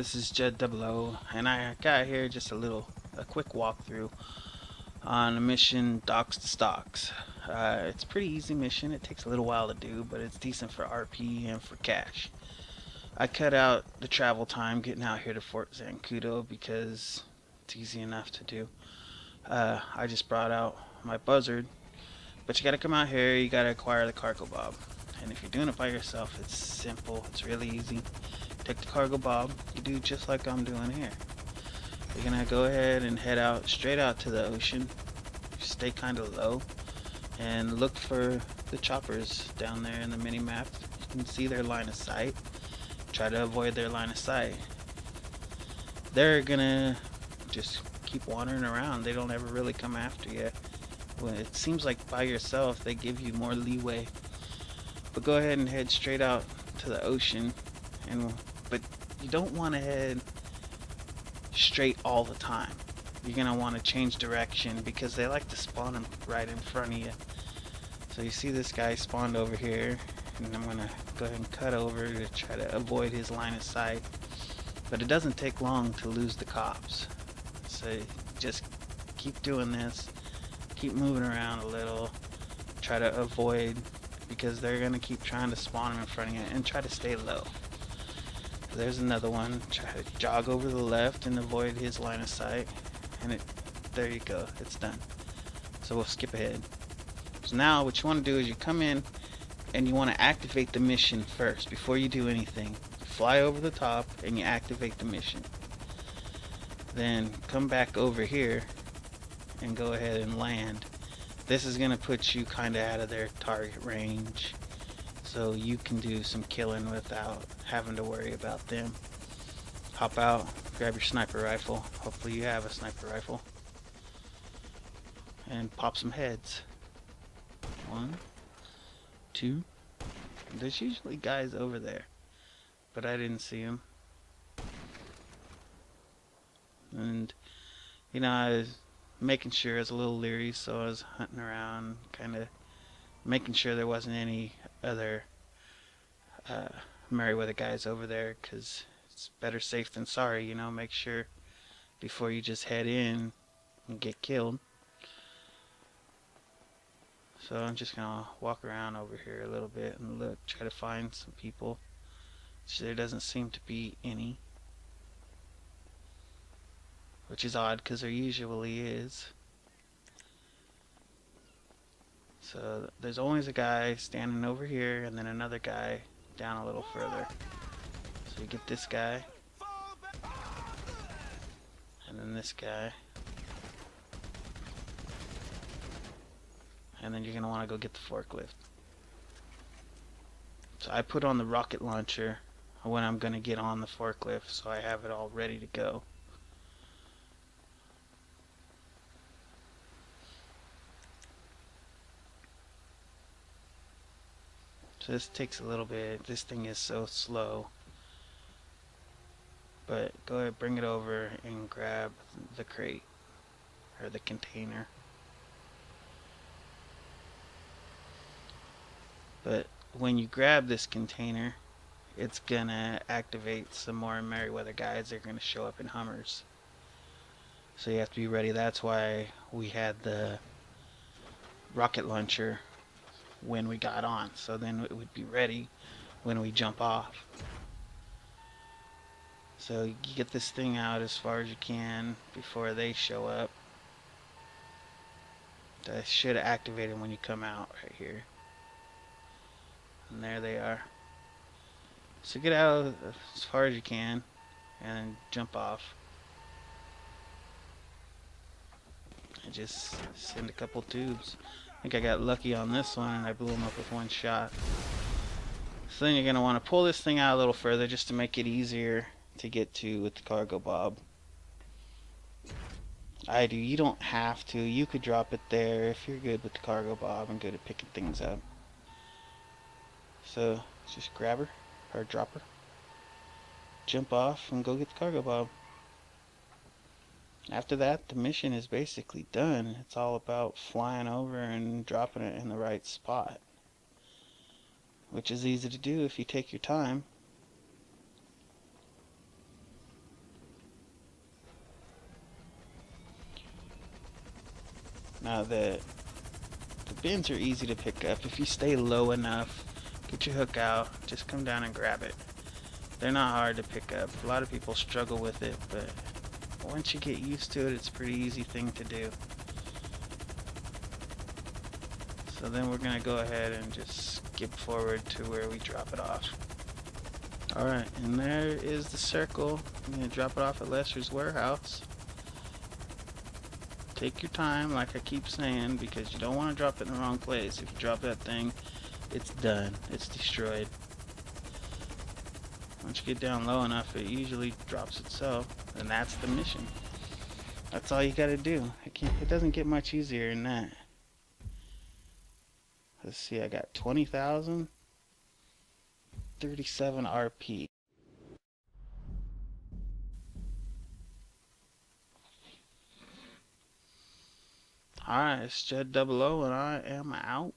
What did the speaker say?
This is Jed Double O, and I got here just a quick walkthrough on a mission Docks to Stocks. It's a pretty easy mission. It takes a little while to do, but it's decent for RP and for cash. I cut out the travel time getting out here to Fort Zancudo because it's easy enough to do. I just brought out my buzzard, but you gotta come out here, you gotta acquire the cargo bob. And if you're doing it by yourself, it's simple, it's really easy. Take the cargo bob, you do just like I'm doing here. You're gonna go ahead and head out straight out to the ocean. Stay kind of low and look for the choppers down there in the mini map. You can see their line of sight. Try to avoid their line of sight. They're gonna just keep wandering around. They don't ever really come after you. Well, it seems like by yourself they give you more leeway. But go ahead and head straight out to the ocean, but you don't want to head straight all the time. You're gonna want to change direction because they like to spawn them right in front of you. So you see this guy spawned over here, and I'm gonna go ahead and cut over to try to avoid his line of sight. But it doesn't take long to lose the cops. So just keep doing this, keep moving around a little, try to avoid, because they're gonna keep trying to spawn them in front of you, and try to stay low. There's another one. Try to jog over the left and avoid his line of sight. And there you go. It's done. So we'll skip ahead. So now what you want to do is you come in and you want to activate the mission first before you do anything. Fly over the top and you activate the mission. Then come back over here and go ahead and land. This is going to put you kind of out of their target range, so you can do some killing without having to worry about them. Hop out, grab your sniper rifle. Hopefully you have a sniper rifle. And pop some heads. 1, 2. There's usually guys over there, but I didn't see them. And you know, I was making sure, I was a little leery, so I was hunting around, kind of making sure there wasn't any other Merryweather guys over there, because it's better safe than sorry, you know. Make sure before you just head in and get killed. So I'm just gonna walk around over here a little bit and look, try to find some people. So there doesn't seem to be any, which is odd because there usually is. So there's always a guy standing over here and then another guy down a little further. So you get this guy, and then this guy, and then you're going to want to go get the forklift. So I put on the rocket launcher when I'm going to get on the forklift, so I have it all ready to go. So this takes a little bit. This thing is so slow. But go ahead, bring it over and grab the crate or the container. But when you grab this container, it's gonna activate some more Merryweather guys. They're gonna show up in Hummers. So you have to be ready. That's why we had the rocket launcher when we got on, so then it would be ready when we jump off. So you get this thing out as far as you can before they show up. That should activate them when you come out right here. And there they are. So get out as far as you can and jump off. And just send a couple tubes. I think I got lucky on this one and I blew him up with one shot. So then you're going to want to pull this thing out a little further just to make it easier to get to with the cargo bob. You don't have to. You could drop it there if you're good with the cargo bob and good at picking things up. So just grab her or drop her, jump off and go get the cargo bob. After that, the mission is basically done. It's all about flying over and dropping it in the right spot, which is easy to do if you take your time. Now the bins are easy to pick up. If you stay low enough, get your hook out, just come down and grab it. They're not hard to pick up. A lot of people struggle with it, but once you get used to it, it's a pretty easy thing to do. So then we're gonna go ahead and just skip forward to where we drop it off. Alright, and there is the circle. I'm gonna drop it off at Lester's warehouse. Take your time, like I keep saying, because you don't want to drop it in the wrong place. If you drop that thing, it's done. It's destroyed. Once you get down low enough, it usually drops itself, and that's the mission. That's all you gotta do. It doesn't get much easier than that. Let's see, I got 20,000, 37 RP. Alright, it's Judd 00 and I am out.